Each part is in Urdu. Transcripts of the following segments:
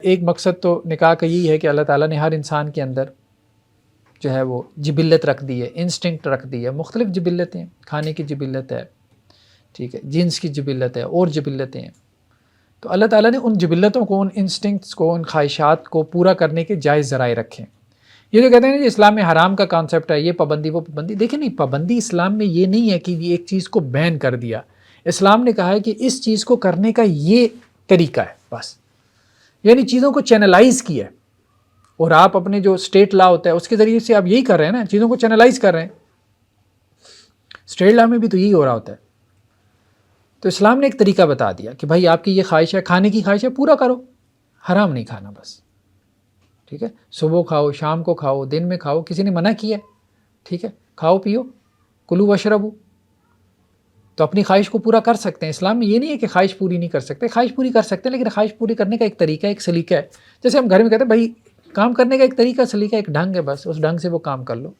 ایک مقصد تو نکاح کا یہی ہے کہ اللہ تعالیٰ نے ہر انسان کے اندر جو ہے وہ جبلت رکھ دی ہے، انسٹنکٹ رکھ دی ہے، مختلف جبلتیں، کھانے کی جبلت ہے، ٹھیک ہے، جنس کی جبلت ہے، اور جبلتیں ہیں۔ تو اللہ تعالیٰ نے ان جبلتوں کو، ان انسٹنکٹس کو، ان خواہشات کو پورا کرنے کے جائز ذرائع رکھے ہیں۔ یہ جو کہتے ہیں نا اسلام میں حرام کا کانسیپٹ ہے، یہ پابندی وہ پابندی، دیکھیں نہیں، پابندی اسلام میں یہ نہیں ہے کہ یہ ایک چیز کو بین کر دیا۔ اسلام نے کہا ہے کہ اس چیز کو کرنے کا یہ طریقہ ہے بس، یعنی چیزوں کو چینلائز کیا ہے، اور آپ اپنے جو اسٹیٹ لا ہوتا ہے اس کے ذریعے سے آپ یہی کر رہے ہیں نا، چیزوں کو چینلائز کر رہے ہیں۔ اسٹیٹ لا میں بھی تو یہی ہو رہا ہوتا ہے۔ تو اسلام نے ایک طریقہ بتا دیا کہ بھائی آپ کی یہ خواہش ہے، کھانے کی خواہش ہے، پورا کرو، حرام نہیں کھانا بس، ٹھیک ہے، صبح کھاؤ، شام کو کھاؤ، دن میں کھاؤ، کسی نے منع کیا ہے، ٹھیک ہے، کھاؤ پیو، کلو وشربو، تو اپنی خواہش کو پورا کر سکتے ہیں۔ اسلام میں یہ نہیں ہے کہ خواہش پوری نہیں کر سکتے، خواہش پوری کر سکتے ہیں، لیکن خواہش پوری کرنے کا ایک طریقہ، ایک سلیقہ ہے۔ جیسے ہم گھر میں کہتے ہیں بھائی کام کرنے کا ایک طریقہ، سلیقہ، ایک ڈھنگ ہے، بس اس ڈھنگ سے وہ کام کر لو۔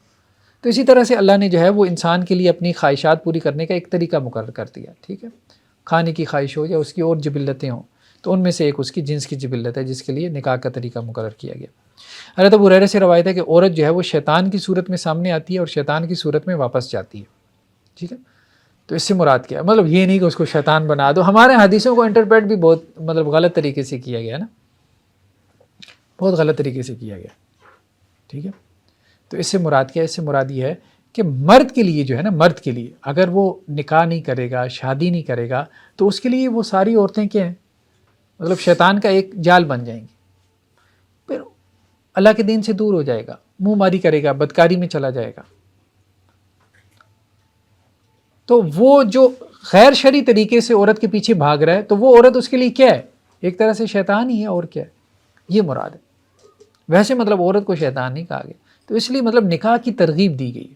تو اسی طرح سے اللہ نے جو ہے وہ انسان کے لیے اپنی خواہشات پوری کرنے کا ایک طریقہ مقرر کر دیا، ٹھیک ہے، کھانے کی خواہش ہو یا اس کی اور جبلتیں ہوں، تو ان میں سے ایک اس کی جنس کی جبلت ہے جس کے لیے نکاح کا طریقہ مقرر کیا گیا۔ حضرت ابو ہریرہ سے روایت ہے کہ عورت جو ہے وہ شیطان کی صورت میں سامنے آتی ہے اور شیطان کی صورت میں واپس جاتی ہے، ٹھیک ہے۔ تو اس سے مراد کیا ہے؟ مطلب یہ نہیں کہ اس کو شیطان بنا دو۔ ہمارے حدیثوں کو انٹرپریٹ بھی بہت مطلب غلط طریقے سے کیا گیا نا، بہت غلط طریقے سے کیا گیا، ٹھیک ہے۔ تو اس سے مراد کیا ہے؟ اس سے مراد یہ ہے کہ مرد کے لیے جو ہے نا، مرد کے لیے اگر وہ نکاح نہیں کرے گا، شادی نہیں کرے گا، تو اس کے لیے وہ ساری عورتیں کیا ہیں؟ مطلب شیطان کا ایک جال بن جائیں گی، پھر اللہ کے دین سے دور ہو جائے گا، منہ ماری کرے گا، بدکاری میں چلا جائے گا۔ تو وہ جو غیر شرعی طریقے سے عورت کے پیچھے بھاگ رہا ہے، تو وہ عورت اس کے لیے کیا ہے؟ ایک طرح سے شیطان ہی ہے، اور کیا ہے؟ یہ مراد ہے۔ ویسے مطلب عورت کو شیطان نہیں کہا گیا، تو اس لیے مطلب نکاح کی ترغیب دی گئی۔